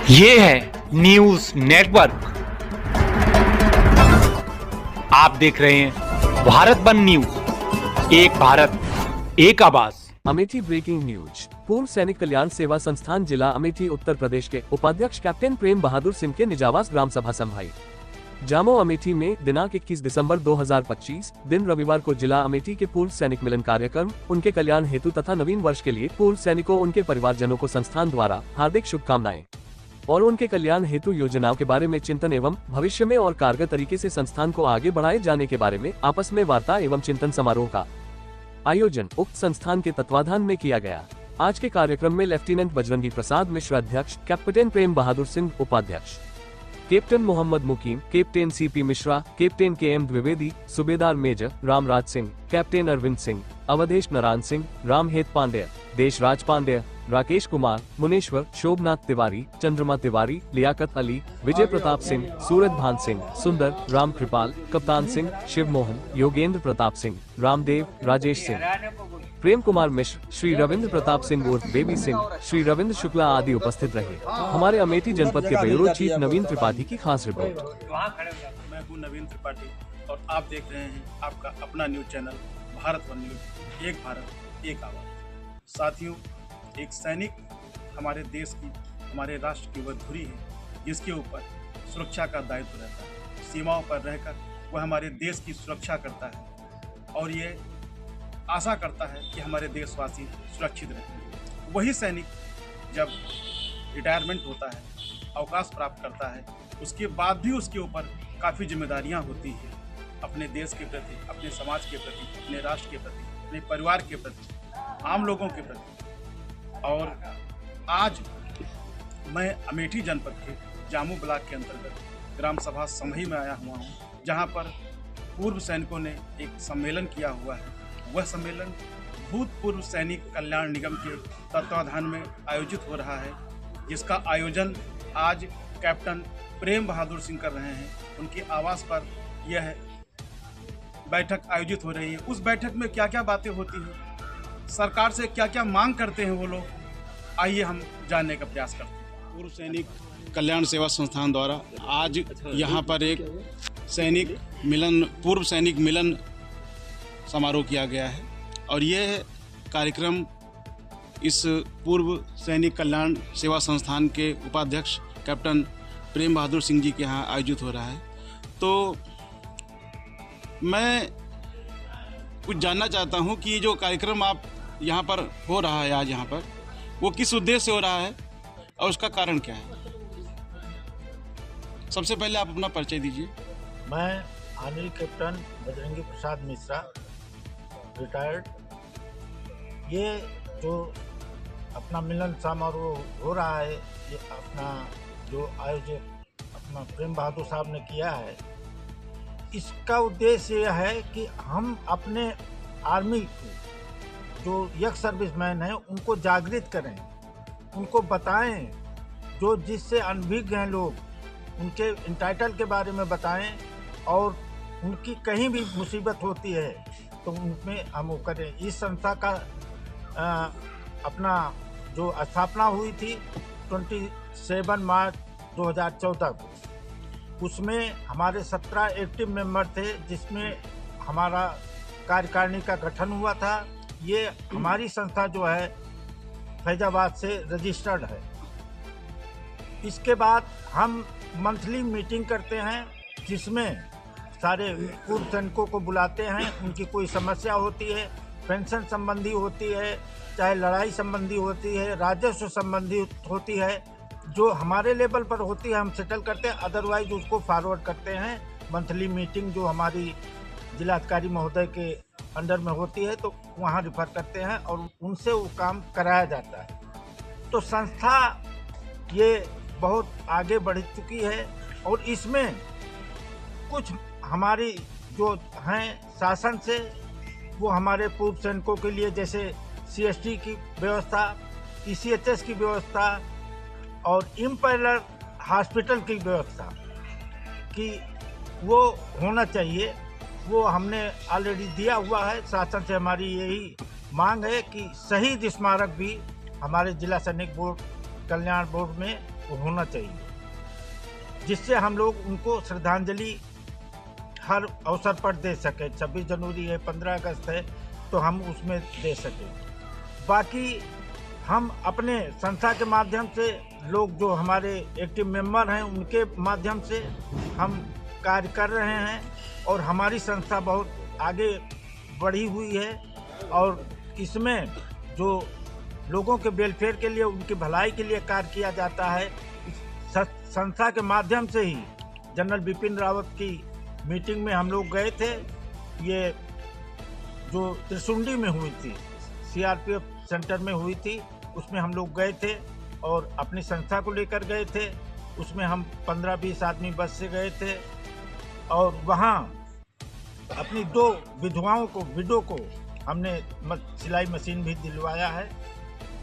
ये है news network. आप देख रहे हैं भारत वन न्यूज, एक भारत एक आवाज। Amethi breaking news. पूर्व सैनिक कल्याण सेवा संस्थान जिला अमेठी उत्तर प्रदेश के उपाध्यक्ष कैप्टन प्रेम बहादुर सिंह के निजावास ग्राम सभा संभाई। जामो अमेठी में दिनांक 21 दिसंबर 2025 दिन रविवार को जिला अमेठी के पूर्व सैनिक मिलन कार्यक्रम, उनके कल्याण हेतु तथा नवीन वर्ष के लिए पूर्व सैनिकों उनके परिवारजनों को संस्थान द्वारा हार्दिक शुभकामनाएं और उनके कल्याण हेतु योजनाओं के बारे में चिंतन एवं भविष्य में और कारगर तरीके से संस्थान को आगे बढ़ाए जाने के बारे में आपस में वार्ता एवं चिंतन समारोह का आयोजन उक्त संस्थान के तत्वाधान में किया गया। आज के कार्यक्रम में लेफ्टिनेंट बजरंगी प्रसाद मिश्र अध्यक्ष, कैप्टन प्रेम बहादुर सिंह उपाध्यक्ष, captain Mohammad Muqeem, captain CP Mishra, captain KM Dwivedi, subedar major Ramraj Singh, captain Arvind Singh, Awadhesh Narayan Singh, Ramhet Pandey, Deshraj Pandey, Rakesh Kumar, Muneshwar, Shobhnath Tiwari, Chandrama Tiwari, Liaquat Ali, Vijay Pratap Singh, सूरज भान सिंह, सुंदर, राम कृपाल, कप्तान सिंह, शिव मोहन, योगेंद्र प्रताप सिंह, रामदेव, राजेश सिंह, प्रेम कुमार मिश्र, श्री रविंद्र प्रताप सिंह उर्फ बेबी सिंह, श्री रविंद्र शुक्ला आदि उपस्थित रहे। हमारे अमेठी जनपद के ब्यूरो चीफ नवीन त्रिपाठी की खास रिपोर्ट। मैं हूं नवीन त्रिपाठी और आप देख रहे हैं आपका अपना news channel Bharat one news, एक भारत एक आवाज। साथियों, एक सैनिक हमारे देश की, हमारे राष्ट्र की वह धुरी है जिसके ऊपर सुरक्षा का दायित्व रहता है। सीमाओं पर रहकर वह हमारे देश की सुरक्षा करता है और ये आशा करता है कि हमारे देशवासी सुरक्षित रहें। वही सैनिक जब रिटायरमेंट होता है, अवकाश प्राप्त करता है, उसके बाद भी उसके ऊपर काफ़ी जिम्मेदारियां होती हैं अपने देश के प्रति, अपने समाज के प्रति, अपने राष्ट्र के प्रति, अपने परिवार के प्रति, आम लोगों के प्रति। और आज मैं अमेठी जनपद के जामू ब्लॉक के अंतर्गत ग्राम सभा संभई में आया हुआ हूँ, जहाँ पर पूर्व सैनिकों ने एक सम्मेलन किया हुआ है। वह सम्मेलन भूतपूर्व सैनिक कल्याण निगम के तत्वाधान में आयोजित हो रहा है, जिसका आयोजन आज कैप्टन प्रेम बहादुर सिंह कर रहे हैं। उनके आवास पर यह बैठक आयोजित हो रही है। उस बैठक में क्या क्या बातें होती हैं, सरकार से क्या क्या मांग करते हैं वो लोग, आइए हम जानने का प्रयास करते हैं। पूर्व सैनिक कल्याण सेवा संस्थान द्वारा आज यहाँ पर एक सैनिक मिलन, पूर्व सैनिक मिलन समारोह किया गया है और यह कार्यक्रम इस पूर्व सैनिक कल्याण सेवा संस्थान के उपाध्यक्ष कैप्टन प्रेम बहादुर सिंह जी के यहाँ आयोजित हो रहा है। तो मैं कुछ जानना चाहता हूँ कि ये जो कार्यक्रम आप यहाँ पर हो रहा है आज यहाँ पर, वो किस उद्देश्य से हो रहा है और उसका कारण क्या है? सबसे पहले आप अपना परिचय दीजिए। मैं अनिल कैप्टन बजरंगी प्रसाद मिश्रा, रिटायर्ड। ये जो अपना मिलन समारोह हो रहा है, ये अपना जो आयोजक अपना प्रेम बहादुर साहब ने किया है, इसका उद्देश्य यह है कि हम अपने आर्मी को, जो यंग सर्विसमैन हैं, उनको जागृत करें, उनको बताएं, जो जिससे अनभिज्ञ हैं लोग, उनके इंटाइटल के बारे में बताएं और उनकी कहीं भी मुसीबत होती है तो उनमें हम वो करें। इस संस्था का अपना जो स्थापना हुई थी 27 मार्च 2014 को, उसमें हमारे 17 एक्टिव मेंबर थे, जिसमें हमारा कार्यकारिणी का गठन हुआ था। ये हमारी संस्था जो है फैजाबाद से रजिस्टर्ड है। इसके बाद हम मंथली मीटिंग करते हैं, जिसमें सारे पूर्व सैनिकों को बुलाते हैं। उनकी कोई समस्या होती है, पेंशन संबंधी होती है, चाहे लड़ाई संबंधी होती है, राजस्व संबंधी होती है, जो हमारे लेवल पर होती है हम सेटल करते हैं, अदरवाइज उसको फॉरवर्ड करते हैं। मंथली मीटिंग जो हमारी जिलाधिकारी महोदय के अंडर में होती है, तो वहाँ रिफर करते हैं और उनसे वो काम कराया जाता है। तो संस्था ये बहुत आगे बढ़ चुकी है और इसमें कुछ हमारी जो हैं शासन से, वो हमारे पूर्व सैनिकों के लिए जैसे CST की व्यवस्था, ECHS की व्यवस्था और इम्पैरलर हॉस्पिटल की व्यवस्था कि वो होना चाहिए, वो हमने ऑलरेडी दिया हुआ है। शासन से हमारी यही मांग है कि शहीद स्मारक भी हमारे जिला सैनिक बोर्ड कल्याण बोर्ड में होना चाहिए, जिससे हम लोग उनको श्रद्धांजलि हर अवसर पर दे सकें। 26 जनवरी है, 15 अगस्त है, तो हम उसमें दे सकें। बाकी हम अपने संस्था के माध्यम से, लोग जो हमारे एक्टिव मेंबर हैं उनके माध्यम से हम कार्य कर रहे हैं और हमारी संस्था बहुत आगे बढ़ी हुई है और इसमें जो लोगों के वेलफेयर के लिए, उनकी भलाई के लिए कार्य किया जाता है। इस संस्था के माध्यम से ही जनरल बिपिन रावत की मीटिंग में हम लोग गए थे, ये जो त्रिशुंडी में हुई थी, सीआरपीएफ सेंटर में हुई थी, उसमें हम लोग गए थे और अपनी संस्था को लेकर गए थे। उसमें हम 15-20 आदमी बस से गए थे और वहाँ अपनी 2 विधवा को हमने सिलाई मशीन भी दिलवाया है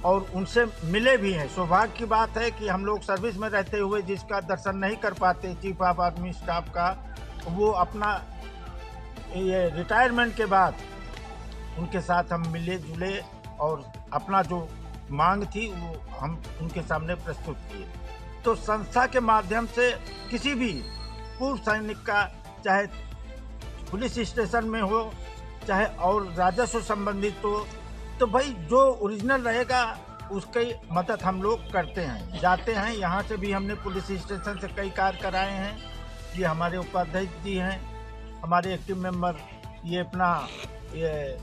और उनसे मिले भी हैं। सौभाग्य की बात है कि हम लोग सर्विस में रहते हुए जिसका दर्शन नहीं कर पाते, चीफ ऑफ आर्मी स्टाफ का, वो अपना ये रिटायरमेंट के बाद उनके साथ हम मिले जुले और अपना जो मांग थी वो हम उनके सामने प्रस्तुत किए। तो संस्था के माध्यम से किसी भी पूर्व सैनिक का, चाहे पुलिस स्टेशन में हो, चाहे और राजस्व संबंधित हो, तो भाई जो ओरिजिनल रहेगा उसकी मदद हम लोग करते हैं, जाते हैं। यहाँ से भी हमने पुलिस स्टेशन से कई कार्य कराए हैं। ये हमारे उपाध्यक्ष जी हैं, हमारे एक्टिव मेंबर, ये अपना ये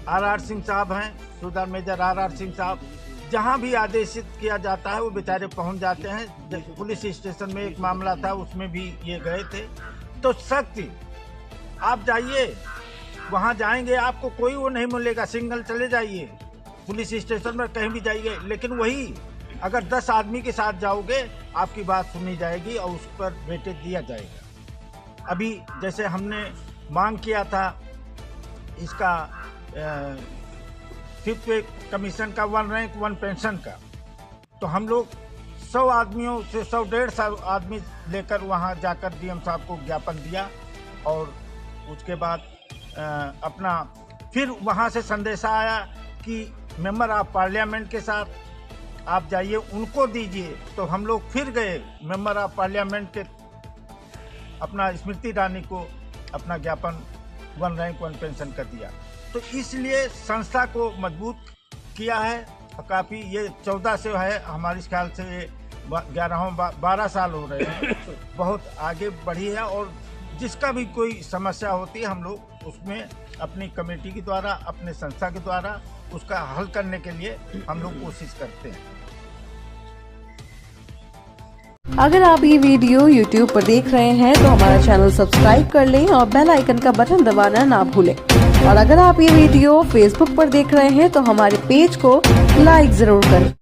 आर सिंह साहब हैं, सूबेदार मेजर आर सिंह साहब। जहाँ भी आदेशित किया जाता है वो बेचारे पहुँच जाते हैं। पुलिस स्टेशन में एक मामला था, उसमें भी ये गए थे। तो सख्त आप जाइए, वहाँ जाएंगे आपको कोई वो नहीं मिलेगा, सिंगल चले जाइए पुलिस स्टेशन में, कहीं भी जाइए, लेकिन वही अगर 10 आदमी के साथ जाओगे आपकी बात सुनी जाएगी और उस पर वेटेज दिया जाएगा। अभी जैसे हमने मांग किया था इसका 5th पे कमीशन का 1 रैंक 1 पेंशन का, तो हम लोग 100 आदमियों से 100-150 आदमी लेकर वहाँ जाकर डीएम साहब को ज्ञापन दिया और उसके बाद अपना फिर वहाँ से संदेशा आया कि मेंबर ऑफ पार्लियामेंट के साथ आप जाइए, उनको दीजिए। तो हम लोग फिर गए मेंबर ऑफ पार्लियामेंट के अपना स्मृति ईरानी को अपना ज्ञापन 1 रैंक 1 पेंशन का दिया। तो इसलिए संस्था को मजबूत किया है और काफ़ी ये 14 से है, हमारे ख्याल से 12 साल हो रहे हैं, बहुत आगे बढ़ी है। और जिसका भी कोई समस्या होती है हम लोग उसमें अपनी कमेटी के द्वारा, अपने संस्था के द्वारा उसका हल करने के लिए हम लोग कोशिश करते हैं। अगर आप ये वीडियो YouTube पर देख रहे हैं तो हमारा चैनल सब्सक्राइब कर लें और बेल आइकन का बटन दबाना ना भूलें। और अगर आप ये वीडियो Facebook पर देख रहे हैं तो हमारे पेज को लाइक जरूर करें।